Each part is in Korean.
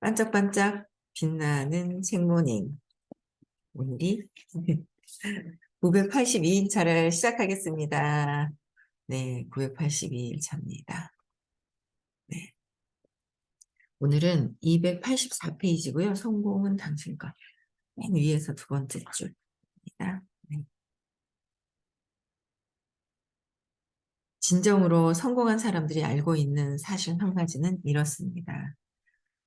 반짝반짝 빛나는 책모닝. 오늘이 982일차를 시작하겠습니다. 네, 982일차입니다. 네. 오늘은 284페이지고요. 성공은 당신 것. 맨 위에서 두 번째 줄입니다. 네. 진정으로 성공한 사람들이 알고 있는 사실 한 가지는 이렇습니다.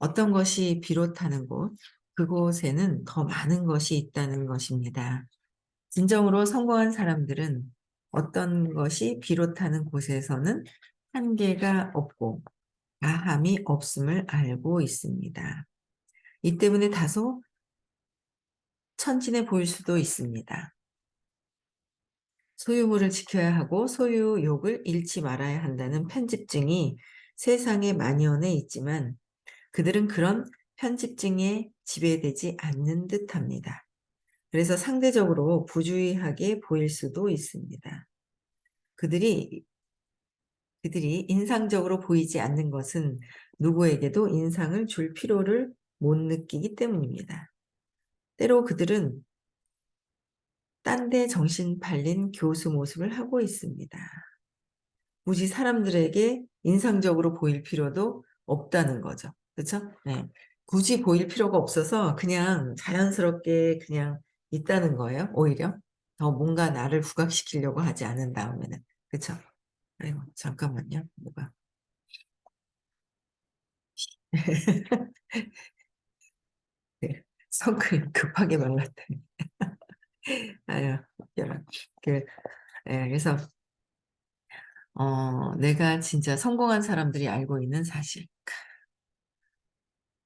어떤 것이 비롯하는 곳, 그곳에는 더 많은 것이 있다는 것입니다. 진정으로 성공한 사람들은 어떤 것이 비롯하는 곳에서는 한계가 없고 다함이 없음을 알고 있습니다. 이 때문에 다소 천진해 보일 수도 있습니다. 소유물을 지켜야 하고 소유욕을 잃지 말아야 한다는 편집증이 세상에 만연해 있지만 그들은 그런 편집증에 지배되지 않는 듯합니다. 그래서 상대적으로 부주의하게 보일 수도 있습니다. 그들이 인상적으로 보이지 않는 것은 누구에게도 인상을 줄 필요를 못 느끼기 때문입니다. 때로 그들은 딴 데 정신 팔린 교수 모습을 하고 있습니다. 굳이 사람들에게 인상적으로 보일 필요도 없다는 거죠. 그렇죠? 네. 굳이 보일 필요가 없어서 그냥 자연스럽게 그냥 있다는 거예요. 오히려 더 뭔가 나를 부각시키려고 하지 않은 다음에는. 그렇죠? 아이고 잠깐만요. 뭐가 네. 선크림 급하게 발랐더니 아유 웃겨라. 그 그래서 내가 진짜 성공한 사람들이 알고 있는 사실.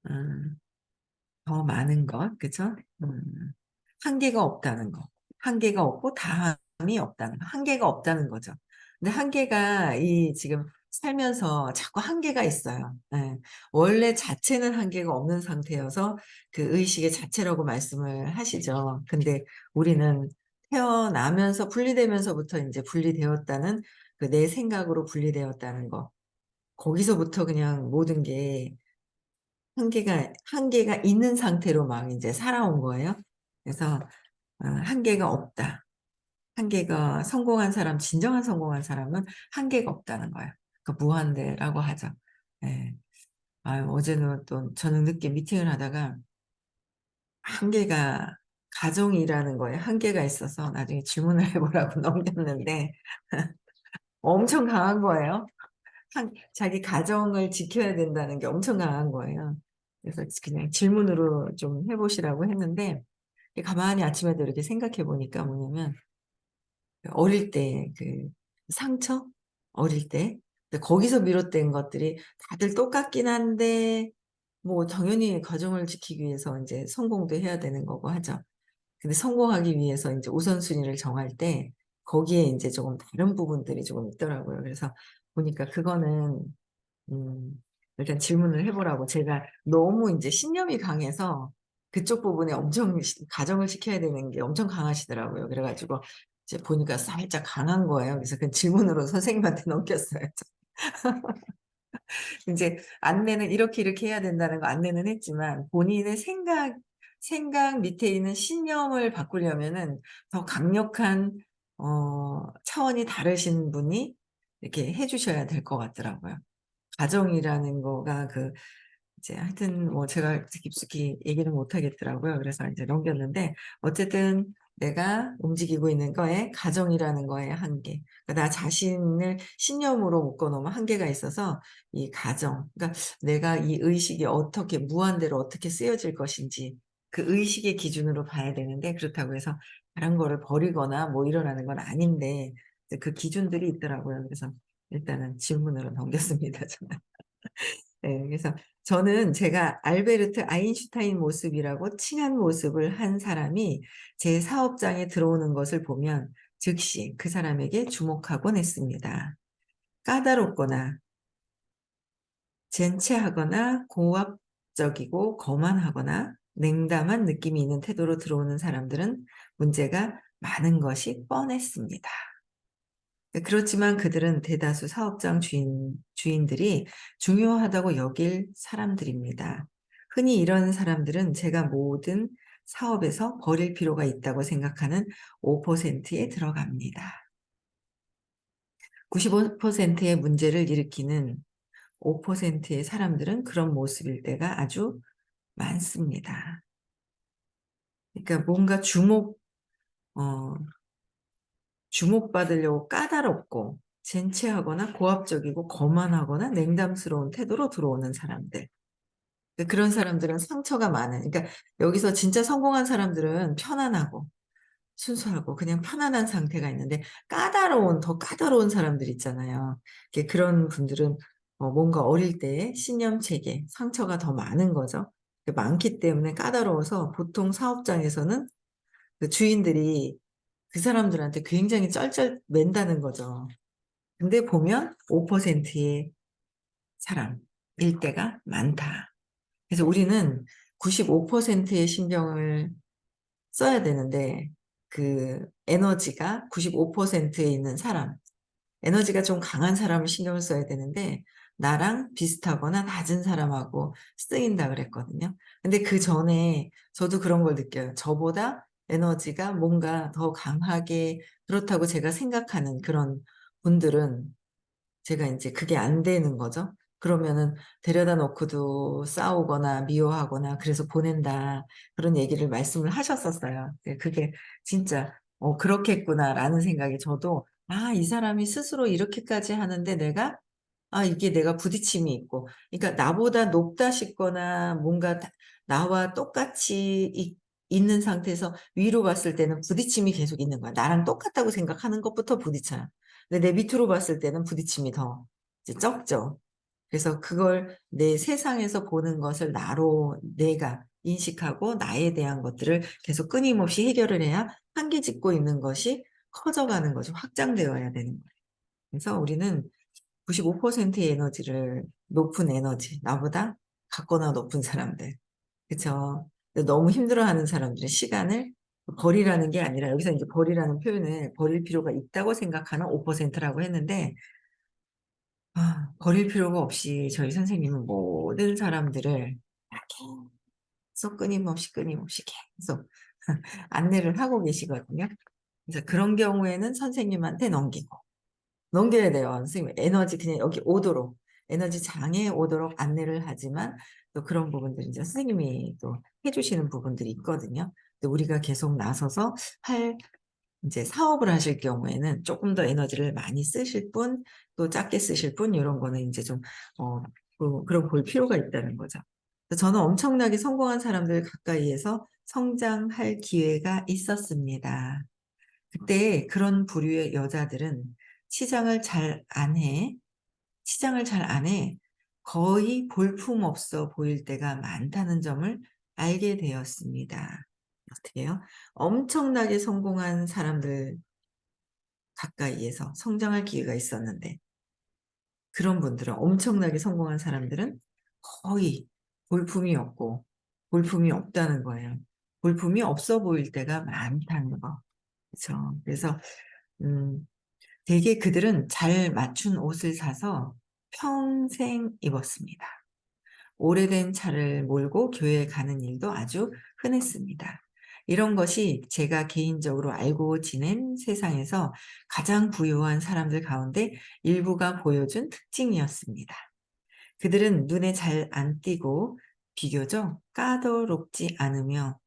음. 더 많은 것, 그죠? 한계가 없다는 거. 한계가 없고 다함이 없다는 거. 한계가 없다는 거죠. 근데 한계가 지금 살면서 자꾸 한계가 있어요. 예. 원래 자체는 한계가 없는 상태여서 그 의식의 자체라고 말씀을 하시죠. 근데 우리는 태어나면서 분리되면서부터 이제 분리되었다는 그 내 생각으로 분리되었다는 거. 거기서부터 그냥 모든 게 한계가 있는 상태로 막 이제 살아온 거예요. 그래서 한계가 없다. 한계가 성공한 사람, 진정한 성공한 사람은 한계가 없다는 거예요. 그러니까 무한대라고 하죠. 예. 어제는 또 저는 늦게 미팅을 하다가 한계가 가정이라는 거에 한계가 있어서 나중에 질문을 해 보라고 넘겼는데 엄청 강한 거예요. 자기 가정을 지켜야 된다는 게 엄청 강한 거예요. 그래서 그냥 질문으로 좀 해 보시라고 했는데 가만히 아침에도 이렇게 생각해 보니까 뭐냐면 어릴 때 그 상처? 어릴 때. 근데 거기서 비롯된 것들이 다들 똑같긴 한데 뭐 당연히 가정을 지키기 위해서 인제 성공도 해야 되는 거고 하죠. 근데 성공하기 위해서 인제 우선순위를 정할 때 거기에 인제 조금 다른 부분들이 조금 있더라고요. 그래서 보니까 그거는 일단 질문을 해 보라고 제가 너무 인제 신념이 강해서 그쪽 부분에 엄청 가정을 지켜야 되는 게 엄청 강하시더라고요. 그래 가지고 이제 보니까 살짝 강한 거예요. 그래서 그 질문으로 선생님한테 넘겼어요. 인제 안내는 이렇게 해야 된다는 거 안내는 했지만 본인의 생각 밑에 있는 신념을 바꾸려면은 더 강력한 차원이 다르신 분이 이렇게 해 주셔야 될 것 같더라고요. 가정이라는 거가 이제 하여튼 뭐 제가 깊숙이 얘기는 못 하겠더라고요. 그래서 인제 넘겼는데 어쨌든 내가 움직이고 있는 거에 가정이라는 거에 한계. 그러니까 나 자신을 신념으로 묶어 놓으면 한계가 있어서 이 가정, 그러니까 내가 이 의식이 어떻게 무한대로 어떻게 쓰여질 것인지 그 의식의 기준으로 봐야 되는데 그렇다고 해서 다른 거를 버리거나 뭐 이러라는 건 아닌데 이제 그 기준들이 있더라고요. 그래서 일단은 질문으로 넘겼습니다 저는. 네. 그래서 저는 제가 알베르트 아인슈타인 모습이라고 칭한 모습을 한 사람이 제 사업장에 들어오는 것을 보면 즉시 그 사람에게 주목하곤 했습니다. 까다롭거나 젠체하거나 고압적이고 거만하거나 냉담한 느낌이 있는 태도로 들어오는 사람들은 문제가 많은 것이 뻔했습니다. 네, 그렇지만 그들은 대다수 사업장 주인들이 중요하다고 여길 사람들입니다. 흔히 이런 사람들은 제가 모든 사업에서 버릴 필요가 있다고 생각하는 5%에 들어갑니다. 95%의 문제를 일으키는 5%의 사람들은 그런 모습일 때가 아주 많습니다. 그러니까 뭔가 어 주목받으려고 까다롭고 젠체하거나 고압적이고 거만하거나 냉담스러운 태도로 들어오는 사람들. 그런 사람들은 상처가 많은, 그러니까 여기서 진짜 성공한 사람들은 편안하고 순수하고 그냥 편안한 상태가 있는데, 더 까다로운 사람들 있잖아요. 그런 분들은 뭔가 어릴 때 신념 체계, 상처가 더 많은 거죠. 많기 때문에 까다로워서 보통 사업장에서는 그 주인들이 그 사람들한테 굉장히 쩔쩔 맨다는 거죠. 근데 보면 5%의 사람일 때가 많다. 그래서 우리는 95%의 신경을 써야 되는데, 그 에너지가 95%에 있는 사람, 에너지가 좀 강한 사람을 신경을 써야 되는데 나랑 비슷하거나 낮은 사람하고 쓰인다 그랬거든요. 근데 그전에 저도 그런 걸 느껴요. 저보다 에너지가 뭔가 더 강하게, 그렇다고 제가 생각하는 그런 분들은 제가 인제 그게 안 되는 거죠. 그러면은 데려다 놓고도 싸우거나 미워하거나 그래서 보낸다, 그런 얘기를 말씀을 하셨었어요. 네, 그게 진짜 '그렇겠구나.'라는 생각이, 저도 '아 이 사람이 스스로 이렇게까지 하는데 내가, 이게 내가 부딪힘이 있고', 그러니까 나보다 높다 싶거나 뭔가 나와 똑같이 있는 상태에서 위로 봤을 때는 부딪힘이 계속 있는 거야. 나랑 똑같다고 생각하는 것부터 부딪혀요. 근데 내 밑으로 봤을 때는 부딪힘이 더 이제 적죠. 그래서 그걸 내 세상에서 보는 것을 나로 내가 인식하고 나에 대한 것들을 계속 끊임없이 해결을 해야 한계 짓고 있는 것이 커져가는 거죠. 확장되어야 되는 거예요. 그래서 우리는 95%의 에너지를, 높은 에너지, 나보다 갖거나 높은 사람들, 그쵸. 너무 힘들어하는 사람들의 시간을 버리라는 게 아니라, 여기서 인제 버리라는 표현을 버릴 필요가 있다고 생각하는 5%라고 했는데, 버릴 필요가 없이 저희 선생님은 모든 사람들을 다 계속 끊임없이 계속 안내를 하고 계시거든요. 그래서 그런 경우에는 선생님한테 넘겨야 돼요. 선생님 에너지 그냥 여기 오도록, 에너지 장에 오도록 안내를 하지만, 또 그런 부분들이 이제 선생님이 또 해 주시는 부분들이 있거든요. 근데 우리가 계속 나서서 할 인제 사업을 하실 경우에는 쪼끔 더 에너지를 많이 쓰실 분, 또 작게 쓰실 분, 요런 거는 인제 좀 어 그런 볼 필요가 있다는 거죠. 그래서 저는 엄청나게 성공한 사람들 가까이에서 성장할 기회가 있었습니다. 그때 그런 부류의 여자들은 치장을 잘 안 해 치장을 잘 안 해 거의 볼품없어 보일 때가 많다는 점을 알게 되었습니다. 어떻게요? 엄청나게 성공한 사람들 가까이에서 성장할 기회가 있었는데, 그런 분들은, 엄청나게 성공한 사람들은 거의 볼품이 없고 볼품이 없다는 거예요. 볼품이 없어 보일 때가 많다는 거. 그쵸. 그래서 음 대개 그들은 잘 맞춘 옷을 사서 평생 입었습니다. 오래된 차를 몰고 교회에 가는 일도 아주 흔했습니다. 이런 것이 제가 개인적으로 알고 지낸 세상에서 가장 부유한 사람들 가운데 일부가 보여준 특징이었습니다. 그들은 눈에 잘 안 띄고 비교적 까다롭지 않으며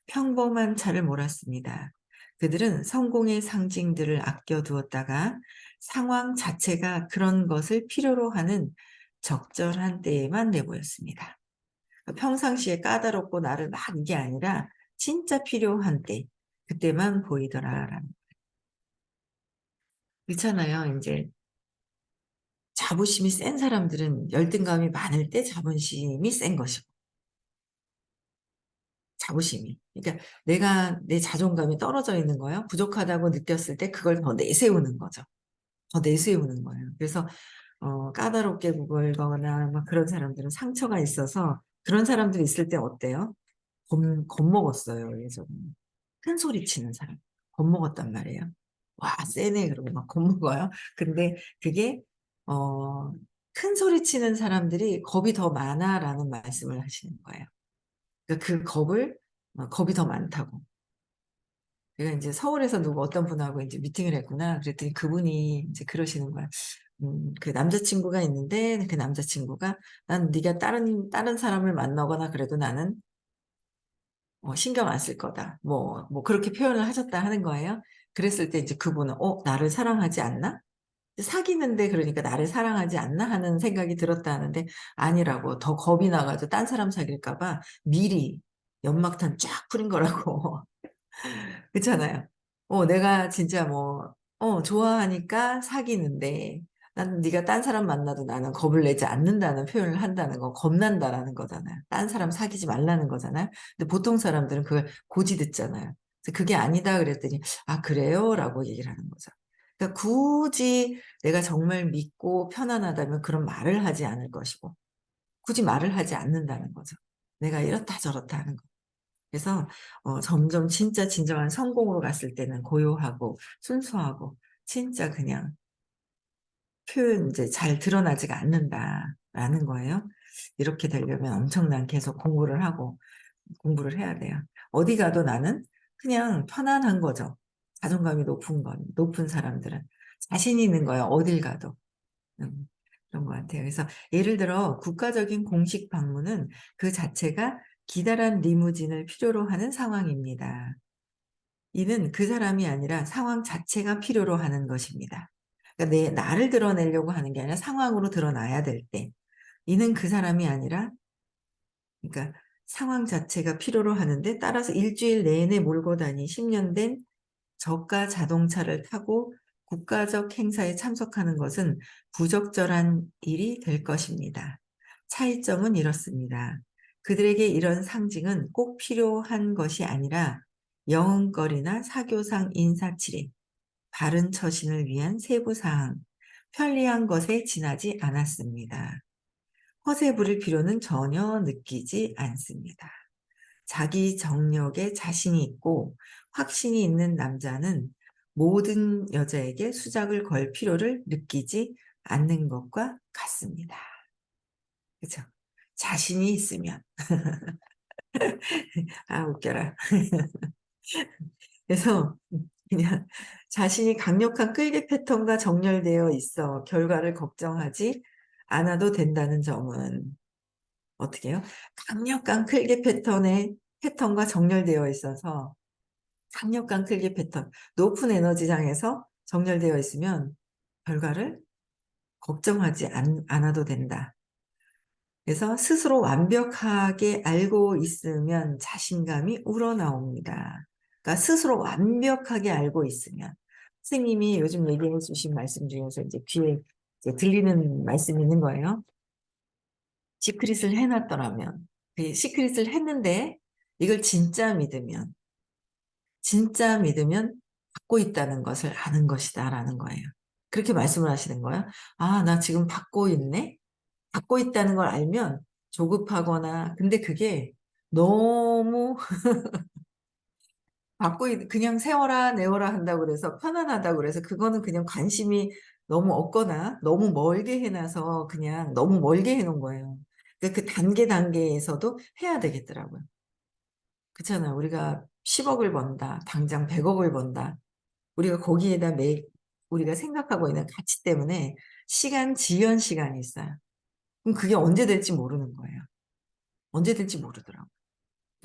평범한 차를 몰았습니다. 그들은 성공의 상징들을 아껴두었다가 상황 자체가 그런 것을 필요로 하는 적절한 때에만 내보였습니다. 평상시에 까다롭고 나를 막 이게 아니라 진짜 필요한 때, 그때만 보이더라라는. 그렇잖아요. 인제 자부심이 센 사람들은 열등감이 많을 때 자존심이 센 것이고, 자부심이. 그러니까 내가 내 자존감이 떨어져 있는 거예요. 부족하다고 느꼈을 때 그걸 더 내세우는 거죠. 더 내세우는 거예요. 그래서 까다롭게 굴거나 막 그런 사람들은 상처가 있어서, 그런 사람들이 있을 때 어때요? 겁먹었어요 예전에. 큰 소리 치는 사람. 겁먹었단 말이에요. '와 세네.' 그러고 막 겁먹어요. 근데 그게 어 "큰 소리 치는 사람들이 겁이 더 많아."라는 말씀을 하시는 거예요. 그러니까 그 겁이 더 많다고. 내가 이제 서울에서 누구 어떤 분하고 이제 미팅을 했구나. 그랬더니 그분이 이제 그러시는 거야. 그 남자친구가 있는데 그 남자친구가 난 네가 다른 사람을 만나거나 그래도 나는 신경 안 쓸 거다. 뭐 그렇게 표현을 하셨다 하는 거예요. 그랬을 때 이제 그분은 나를 사랑하지 않나? 사귀는데 그러니까 나를 사랑하지 않나 하는 생각이 들었다 하는데 아니라고 더 겁이 나가지고 딴 사람 사귈까 봐 미리 연막탄 쫙 뿌린 거라고. 그렇잖아요. 내가 진짜 좋아하니까 사귀는데 난 네가 딴 사람 만나도 나는 겁을 내지 않는다는 표현을 한다는 건 겁난다라는 거잖아요. 딴 사람 사귀지 말라는 거잖아요. 근데 보통 사람들은 그걸 고지 듣잖아요. 그래서 그게 아니다 그랬더니 아 그래요? 라고 얘기를 하는 거죠. 그러니까 굳이 내가 정말 믿고 편안하다면 그런 말을 하지 않을 것이고 굳이 말을 하지 않는다는 거죠. 내가 이렇다 저렇다 하는 거. 그래서 점점 진짜 진정한 성공으로 갔을 때는 고요하고 순수하고 진짜 그냥 표현 이제 잘 드러나지가 않는다라는 거예요. 이렇게 되려면 엄청난 계속 공부를 해야 돼요. 어디 가도 나는 그냥 편안한 거죠. 자존감이 높은 사람들은 자신 있는 거예요. 어딜 가도. 그런 것 같아요. 그래서 예를 들어 국가적인 공식 방문은 그 자체가 기다란 리무진을 필요로 하는 상황입니다. 이는 그 사람이 아니라 상황 자체가 필요로 하는 것입니다. 그러니까 나를 드러내려고 하는 게 아니라 상황으로 드러나야 될 때. 이는 그 사람이 아니라, 그러니까 상황 자체가 필요로 하는데 따라서 일주일 내내 몰고 다니 10년 된 저가 자동차를 타고 국가적 행사에 참석하는 것은 부적절한 일이 될 것입니다. 차이점은 이렇습니다. 그들에게 이런 상징은 꼭 필요한 것이 아니라 영은거리나 사교상 인사치레, 바른 처신을 위한 세부사항, 편리한 것에 지나지 않았습니다. 허세 부릴 필요는 전혀 느끼지 않습니다. 자기 정력에 자신이 있고 확신이 있는 남자는 모든 여자에게 수작을 걸 필요를 느끼지 않는 것과 같습니다. 그죠? 자신이 있으면. 아, 웃겨라. 그래서 그냥 자신이 강력한 끌기 패턴과 정렬되어 있어 결과를 걱정하지 않아도 된다는 점은 어떻게 해요? 강력한 클계 패턴과 정렬되어 있어서 강력한 클계 패턴, 높은 에너지장에서 정렬되어 있으면 결과를 걱정하지 않아도 된다. 그래서 스스로 완벽하게 알고 있으면 자신감이 우러나옵니다. 그러니까 스스로 완벽하게 알고 있으면 선생님이 요즘 얘기해 주신 말씀 중에서 이제 귀에 이제 들리는 말씀이 있는 거예요. 시크릿을 해놨더라면 그 시크릿을 했는데 이걸 진짜 믿으면 받고 있다는 것을 아는 것이다라는 거예요. 그렇게 말씀을 하시는 거예요. 아, 나 지금 받고 있네? 받고 있다는 걸 알면 조급하거나, 근데 그게 너무 그냥 세워라, 내워라 한다고 그래서 편안하다고 그래서 그거는 그냥 관심이 너무 없거나 너무 멀게 해놔서 그냥 너무 멀게 해놓은 거예요. 그러니까 그 단계에서도 해야 되겠더라고요. 그렇잖아요. 우리가 10억을 번다, 당장 100억을 번다. 우리가 거기에다 우리가 생각하고 있는 가치 때문에 지연 시간이 있어요. 그럼 그게 언제 될지 모르는 거예요. 언제 될지 모르더라고요.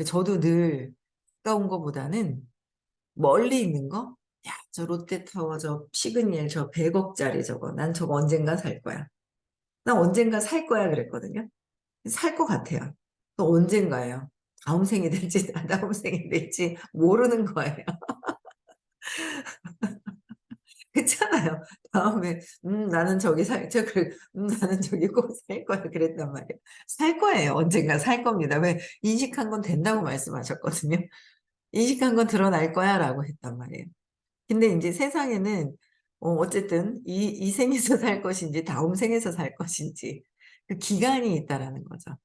저도 늘 가까운 거보다는 멀리 있는 거? 야, 저 롯데타워, 저 시그니엘, 저 100억짜리 저거. 난 저거 언젠가 살 거야. 난 언젠가 살 거야 그랬거든요. 살 것 같아요. 또 언젠가예요. 다음 생이 될지, 다다음 생이 될지 모르는 거예요. 그렇잖아요. 다음에 나는 저기 나는 저기 꼭 살 거야 그랬단 말이에요. 살 거예요. 언젠가 살 겁니다. 왜 인식한 건 된다고 말씀하셨거든요. 인식한 건 드러날 거야라고 했단 말이에요. 근데 이제 세상에는 어쨌든 이 생에서 살 것인지 다음 생에서 살 것인지 그 기간이 있다라는 거죠.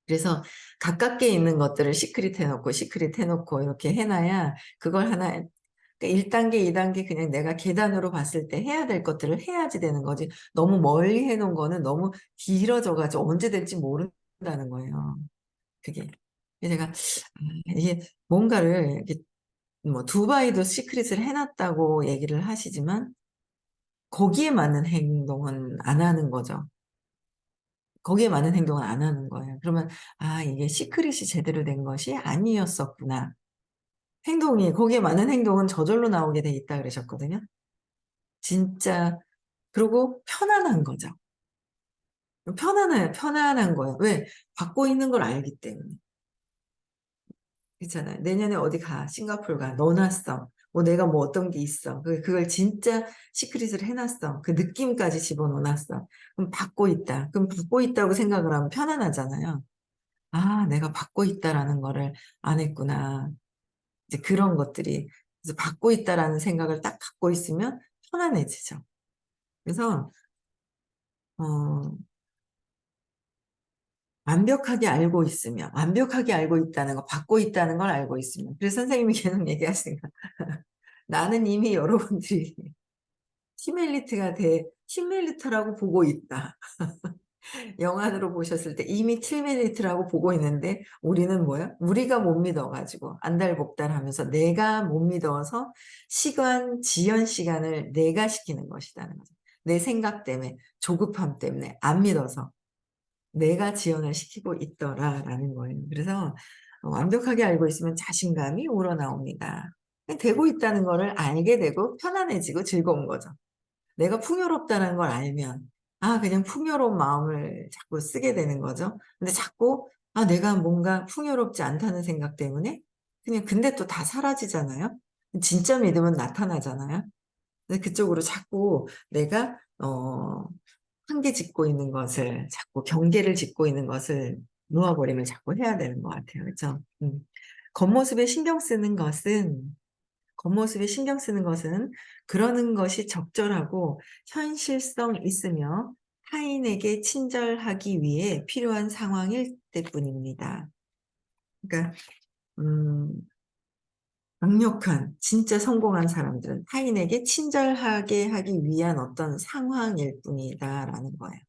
그래서 가깝게 있는 것들을 시크릿 해놓고 이렇게 해놔야 그걸 하나 1단계, 2단계 그냥 내가 계단으로 봤을 때 해야 될 것들을 해야지 되는 거지. 너무 멀리 해놓은 거는 너무 길어져가지고 언제 될지 모른다는 거예요. 그게. 제가 이게 뭔가를 이렇게 뭐 두바이도 시크릿을 해 놨다고 얘기를 하시지만 거기에 맞는 행동은 안 하는 거죠. 거기에 맞는 행동은 안 하는 거예요. 그러면 '아 이게 시크릿이 제대로 된 것이 아니었었구나.' 행동이 거기에 맞는 행동은 저절로 나오게 돼 있다 그러셨거든요. 진짜 그리고 편안한 거죠. 편안해요. 편안한 거예요. 왜? 받고 있는 걸 알기 때문에. 그렇잖아요. "내년에 어디 가. 싱가포르 가. 넣어 놨어. 뭐 내가 뭐 어떤 게 있어. 그걸 진짜 시크릿을 해 놨어. 그 느낌까지 집어넣어 놨어." 그럼 받고 있다. 그럼 받고 있다고 생각을 하면 편안하잖아요. '아 내가 받고 있다.'라는 거를 안 했구나. 이제 그런 것들이 그래서 '받고 있다.'라는 생각을 딱 갖고 있으면 편안해지죠. 그래서 어 완벽하게 알고 있다는 거, 받고 있다는 걸 알고 있으면. 그래서 선생님이 계속 얘기하시는 거 "나는 이미 여러분들이 티멜리트라고 보고 있다." 영안으로 보셨을 때 이미 티멜리트라고 보고 있는데 우리는 뭐야? 우리가 못 믿어 가지고 안달복달하면서 내가 못 믿어서 지연 시간을 내가 시키는 것이라는 거죠. 내 생각 때문에, 조급함 때문에 안 믿어서 '내가 지연을 시키고 있더라.'라는 거예요. 그래서 완벽하게 알고 있으면 자신감이 우러나옵니다. 되고 있다는 거를 알게 되고 편안해지고 즐거운 거죠. 내가 풍요롭다는 걸 알면 그냥 풍요로운 마음을 자꾸 쓰게 되는 거죠. 근데 자꾸 내가 뭔가 풍요롭지 않다는 생각 때문에 그냥 근데 또 다 사라지잖아요. 진짜 믿음은 나타나잖아요. 근데 그쪽으로 자꾸 내가 한계 짓고 있는 것을 자꾸 경계를 짓고 있는 것을 놓아 버림을 자꾸 해야 되는 것 같아요. 그죠? 겉모습에 신경 쓰는 것은 겉모습에 신경 쓰는 것은 그러는 것이 적절하고 현실성 있으며 타인에게 친절하기 위해 필요한 상황일 때뿐입니다. 그러니까 음 강력한 진짜 성공한 사람들은 타인에게 친절하게 하기 위한 어떤 상황일 뿐이다라는 거예요.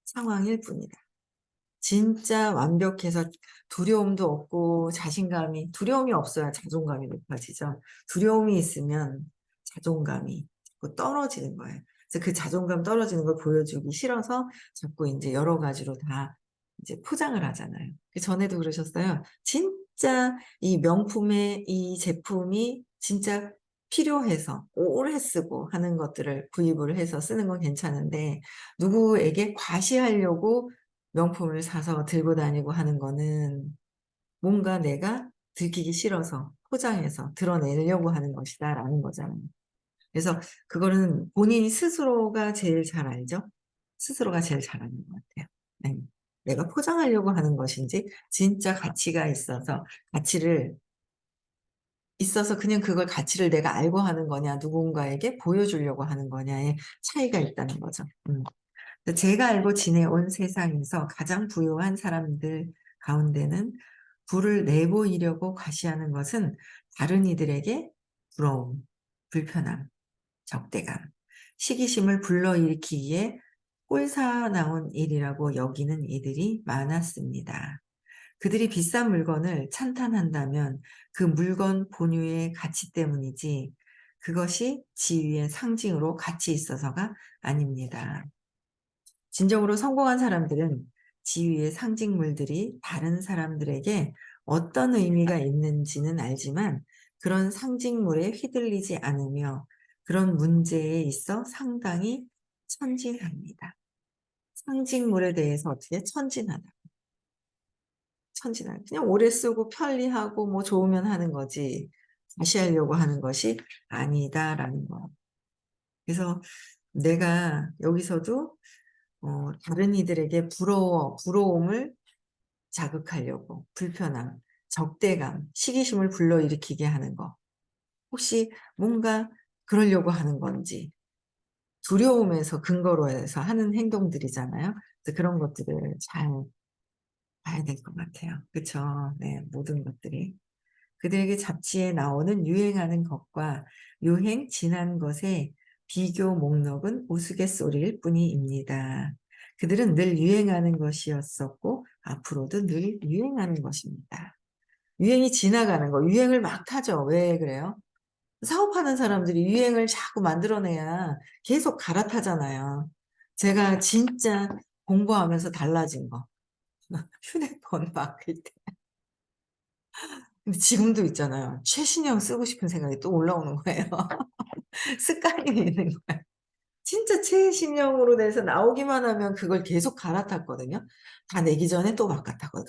상황일 뿐이다. 진짜 완벽해서 두려움도 없고 두려움이 없어야 자존감이 높아지죠. 두려움이 있으면 자존감이 자꾸 떨어지는 거예요. 그래서 그 자존감 떨어지는 걸 보여주기 싫어서 자꾸 인제 여러 가지로 다 이제 포장을 하잖아요. 전에도 그러셨어요. 진짜 이 명품의 이 제품이 진짜 필요해서 오래 쓰고 하는 것들을 구입을 해서 쓰는 건 괜찮은데 누구에게 과시하려고 명품을 사서 들고 다니고 하는 거는 뭔가 내가 들키기 싫어서 포장해서 드러내려고 하는 것이다라는 거잖아요. 그래서 그거는 본인이 스스로가 제일 잘 알죠. 스스로가 제일 잘 아는 것 같아요. 네. 내가 포장하려고 하는 것인지 진짜 가치가 있어서 그냥 그걸 가치를 내가 알고 하는 거냐 누군가에게 보여주려고 하는 거냐의 차이가 있다는 거죠. 제가 알고 지내온 세상에서 가장 부유한 사람들 가운데는 부를 내보이려고 과시하는 것은 다른 이들에게 부러움, 불편함, 적대감, 시기심을 불러일으키기에 꼴사나운 일이라고 여기는 이들이 많았습니다. 그들이 비싼 물건을 찬탄한다면 그 물건 본유의 가치 때문이지 그것이 지위의 상징으로 가치 있어서가 아닙니다. 진정으로 성공한 사람들은 지위의 상징물들이 다른 사람들에게 어떤 의미가 있는지는 알지만 그런 상징물에 휘둘리지 않으며 그런 문제에 있어 상당히 천진합니다. 상징물에 대해서 어떻게 천진하다. 천진하다. 그냥 오래 쓰고 편리하고 뭐 좋으면 하는 거지 과시하려고 하는 것이 아니다라는 거. 그래서 내가 여기서도 다른 이들에게 부러움을 자극하려고 불편함, 적대감, 시기심을 불러일으키게 하는 거. 혹시 뭔가 그러려고 하는 건지 두려움에서 근거로 해서 하는 행동들이잖아요. 그래서 그런 것들을 잘 봐야 될 것 같아요. 그쵸. 네. 모든 것들이. 그들에게 잡지에 나오는 유행하는 것과 유행 지난 것의 비교 목록은 우스갯소리일 뿐입니다. 그들은 늘 유행하는 것이었었고 앞으로도 늘 유행하는 것입니다. 유행이 지나가는 거, 유행을 막 타죠. 왜 그래요? 사업하는 사람들이 유행을 자꾸 만들어내야 계속 갈아타잖아요. 제가 진짜 공부하면서 달라진 거. 휴대폰 바꿀 때. 근데 지금도 있잖아요. 최신형 쓰고 싶은 생각이 또 올라오는 거예요. 습관이 있는 거예요. 진짜 최신형으로 돼서 나오기만 하면 그걸 계속 갈아탔거든요. 다 내기 전에 또 바꿨다고.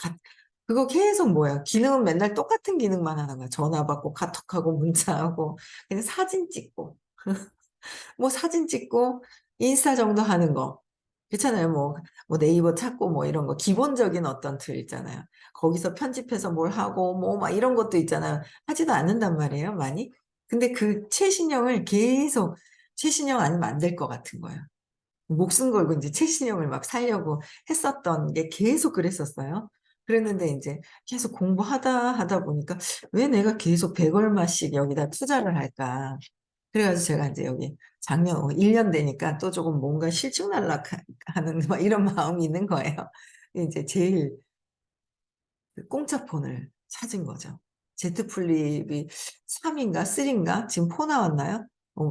그거 계속 뭐야. 기능은 맨날 똑같은 기능만 하는 거야. 전화 받고 카톡하고 문자하고 그냥 사진 찍고. 뭐 사진 찍고 인스타 정도 하는 거. 그렇잖아요. 뭐 네이버 찾고 뭐 이런 거 기본적인 어떤 툴 있잖아요. 거기서 편집해서 뭘 하고 뭐 막 이런 것도 있잖아요. 하지도 않는단 말이에요, 많이. 근데 그 최신형을 계속 최신형 아니면 안 될 것 같은 거예요. 목숨 걸고 인제 최신형을 막 사려고 했었던 게 계속 그랬었어요. 그랬는데 인제 계속 하다 보니까 '왜 내가 계속 100 얼마씩 여기다 투자를 할까?' 그래 가지고 제가 인제 여기 작년 1년 되니까 또 조금 뭔가 실증날락 하는 막 이런 마음이 있는 거예요. 인제 제일 그 공짜폰을 찾은 거죠. Z 플립이 3 인가 3 인가 지금 4 나왔나요?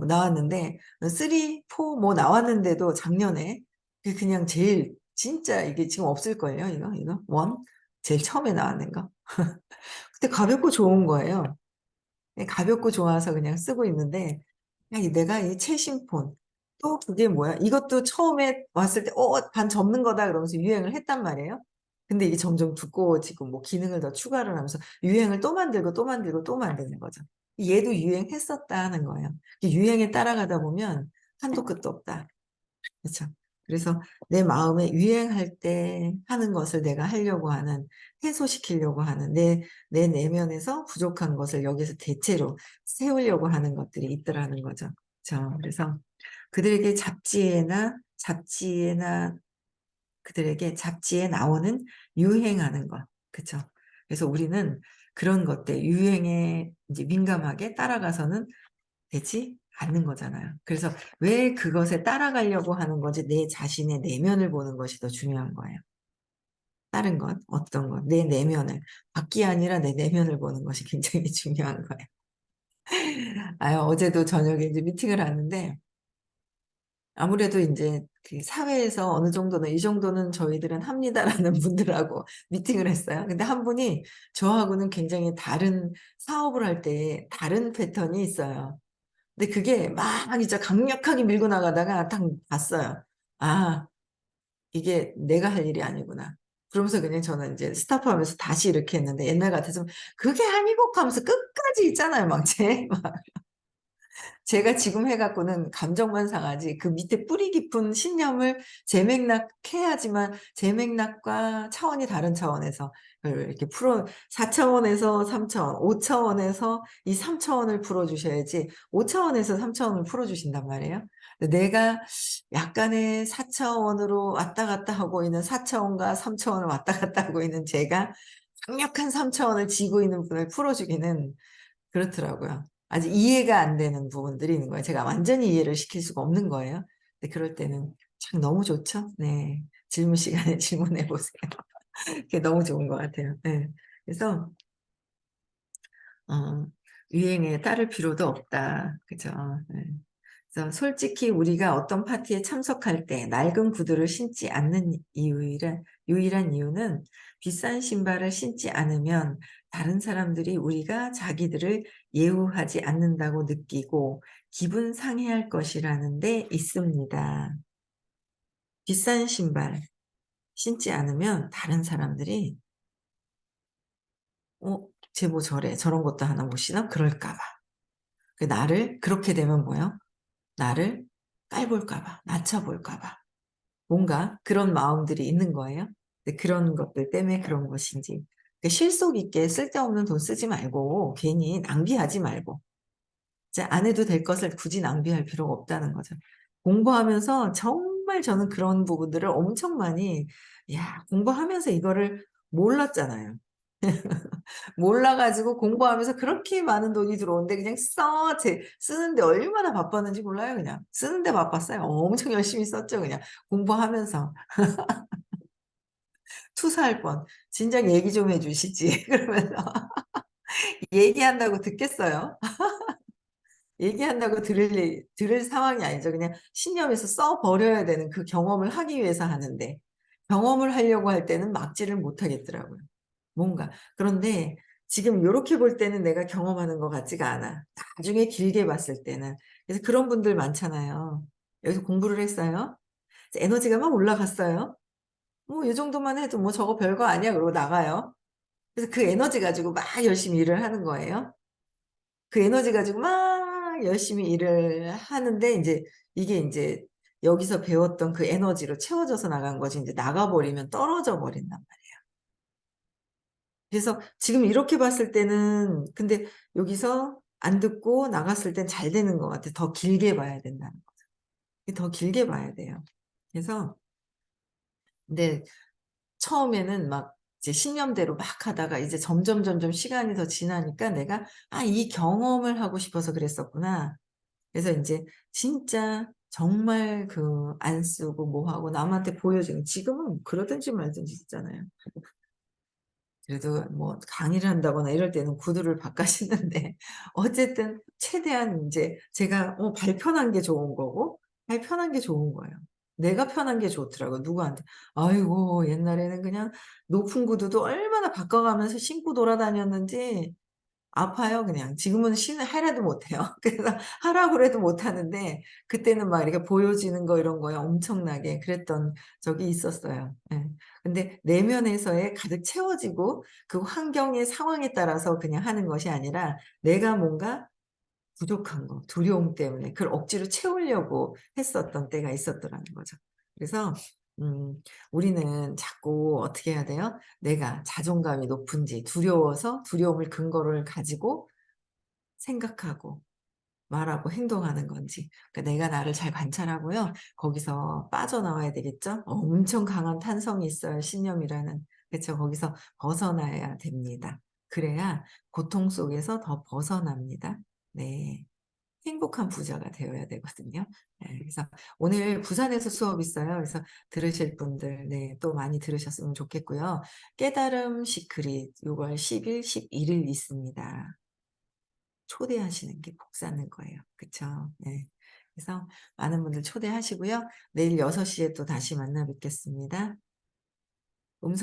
나왔는데 3, 4 뭐 나왔는데도 작년에 그냥 제일 진짜 이게 지금 없을걸요 이거? 1? 제일 처음에 나왔는 거. 근데 가볍고 좋은 거예요. 예 가볍고 좋아서 그냥 쓰고 있는데 야 이 내가 이 최신폰 또 그게 뭐야 이것도 처음에 왔을 때 '반 접는 거다.' 그러면서 유행을 했단 말이에요. 근데 이게 점점 두꺼워지고 뭐 기능을 더 추가를 하면서 유행을 또 만들고, 또 만들고, 또 만드는 거죠. 얘도 유행했었다 하는 거예요. 이 유행에 따라가다 보면 한도 끝도 없다. 그쵸. 그래서 내 마음에 유행할 때 하는 것을 내가 하려고 하는 해소시키려고 하는 내 내면에서 부족한 것을 여기서 대체로 세우려고 하는 것들이 있더라는 거죠. 그쵸. 그래서 그들에게 잡지에나 그들에게 잡지에 나오는 유행하는 것. 그쵸. 그래서 우리는 그런 것들 유행에 인제 민감하게 따라가서는 되지 않는 거잖아요. 그래서 왜 그것에 따라가려고 하는 건지 내 자신의 내면을 보는 것이 더 중요한 거예요. 다른 것, 어떤 것, 내 내면을. 밖이 아니라 내 내면을 보는 것이 굉장히 중요한 거예요. 어제도 저녁에 이제 미팅을 하는데 아무래도 인제 그 사회에서 어느 정도는 "이 정도는 저희들은 합니다."라는 분들하고 미팅을 했어요. 근데 한 분이 저하고는 굉장히 다른 사업을 할 때 다른 패턴이 있어요. 근데 그게 막 진짜 강력하게 밀고 나가다가 딱 봤어요. '아 이게 내가 할 일이 아니구나.' 그러면서 그냥 저는 인제 스톱하면서 다시 이렇게 했는데 옛날 같았으면 "그게 아니고." 하면서 끝까지 있잖아요 막 제가 지금 해 갖고는 감정만 상하지 그 밑에 뿌리 깊은 신념을 재맥락해야지만 재맥락과 차원이 다른 차원에서 그걸 이렇게 4 차원에서 3 차원, 5 차원에서 이 3 차원을 풀어 주셔야지 5 차원에서 3 차원을 풀어 주신단 말이에요. 근데 내가 약간의 4 차원으로 왔다 갔다 하고 있는 4 차원과 3 차원을 왔다 갔다 하고 있는 제가 강력한 3 차원을 쥐고 있는 분을 풀어 주기는 그렇더라고요. 아직 이해가 안 되는 부분들이 있는 거예요. 제가 완전히 이해를 시킬 수가 없는 거예요. 근데 그럴 때는 참 너무 좋죠. 네. 질문 시간에 질문해 보세요. 그게 너무 좋은 것 같아요. 예. 그래서 어 '유행에 따를 필요도 없다.' 그죠. 예. 그래서 솔직히 우리가 어떤 파티에 참석할 때 낡은 구두를 신지 않는 유일한 이유는 비싼 신발을 신지 않으면 다른 사람들이 우리가 자기들을 예우하지 않는다고 느끼고 기분 상해할 것이라는 데 있습니다. 비싼 신발 신지 않으면 다른 사람들이 '쟤 뭐 저래. 저런 것도 하나 못 신어?' 그럴까 봐. 나를 그렇게 되면 뭐예요? 나를 깔볼까 봐. 낮춰 볼까 봐. 뭔가 그런 마음들이 있는 거예요. 근데 그런 것들 때문에 그런 것인지. 실속 있게 쓸데없는 돈 쓰지 말고 괜히 낭비하지 말고 이제 안 해도 될 것을 굳이 낭비할 필요가 없다는 거죠. 공부하면서 정말 저는 그런 부분들을 엄청 많이 공부하면서 이거를 몰랐잖아요. 몰라 가지고 공부하면서 그렇게 많은 돈이 들어오는데 그냥 쓰는데 얼마나 바빴는지 몰라요 그냥. 쓰는데 바빴어요. 엄청 열심히 썼죠 그냥 공부하면서. 투사할 뻔. "진작 얘기 좀 해 주시지." 그러면서 얘기한다고 듣겠어요? 얘기한다고 들을 상황이 아니죠. 그냥 신념에서 써 버려야 되는 그 경험을 하기 위해서 하는데 경험을 하려고 할 때는 막지를 못하겠더라고요. 뭔가. 그런데 지금 요렇게 볼 때는 내가 경험하는 것 같지가 않아. 나중에 길게 봤을 때는. 그래서 그런 분들 많잖아요. 여기서 공부를 했어요. 이제 에너지가 막 올라갔어요. 뭐 요 정도만 해도 뭐 '저거 별거 아니야.' 그러고 나가요. 그래서 그 에너지 가지고 막 열심히 일을 하는 거예요. 그 에너지 가지고 막 열심히 일을 하는데 인제 이게 인제 여기서 배웠던 그 에너지로 채워져서 나간 거지 인제 나가 버리면 떨어져 버린단 말이에요. 그래서 지금 이렇게 봤을 때는 근데 여기서 안 듣고 나갔을 땐 잘 되는 것 같아요. 더 길게 봐야 된다는 거죠. 이 더 길게 봐야 돼요. 그래서 근데 처음에는 막 이제 신념대로 막 하다가 이제 점점 시간이 더 지나니까 내가 '아 이 경험을 하고 싶어서 그랬었구나.' 그래서 인제 진짜 정말 그 안 쓰고 뭐 하고 남한테 보여주는 지금은 그러든지 말든지 있잖아요. 그래도 뭐 강의를 한다거나 이럴 때는 구두를 바꿔 신는데 어쨌든 최대한 인제 제가 발 편한 게 좋은 거고 발 편한 게 좋은 거예요. 내가 편한 게 좋더라고요 누구한테. 아이고 옛날에는 그냥 높은 구두도 얼마나 바꿔 가면서 신고 돌아다녔는지 아파요 그냥. 지금은 하라도 못 해요. 그래서 하라고 그래도 못 하는데 그때는 막 이렇게 보여지는 거 이런 거에 엄청나게 그랬던 적이 있었어요. 예. 근데 내면에서의 가득 채워지고 그 환경의 상황에 따라서 그냥 하는 것이 아니라 내가 뭔가 부족한 거 두려움 때문에 그걸 억지로 채우려고 했었던 때가 있었더라는 거죠. 그래서 음 우리는 자꾸 어떻게 해야 돼요? 내가 자존감이 높은지 두려워서 두려움을 근거를 가지고 생각하고 말하고 행동하는 건지 그러니까 내가 나를 잘 관찰하고요. 거기서 빠져나와야 되겠죠? 엄청 강한 탄성이 있어요 신념이라는. 그쵸. 거기서 벗어나야 됩니다. 그래야 고통 속에서 더 벗어납니다. 네. 행복한 부자가 되어야 되거든요. 네. 그래서 오늘 부산에서 수업이 있어요. 그래서 들으실 분들 네 또 많이 들으셨으면 좋겠고요. 깨달음 시크릿 6월 10일, 11일 있습니다. 초대하시는 게 복 쌓는 거예요. 그쵸? 네. 그래서 많은 분들 초대하시고요. 내일 6 시에 또 다시 만나 뵙겠습니다.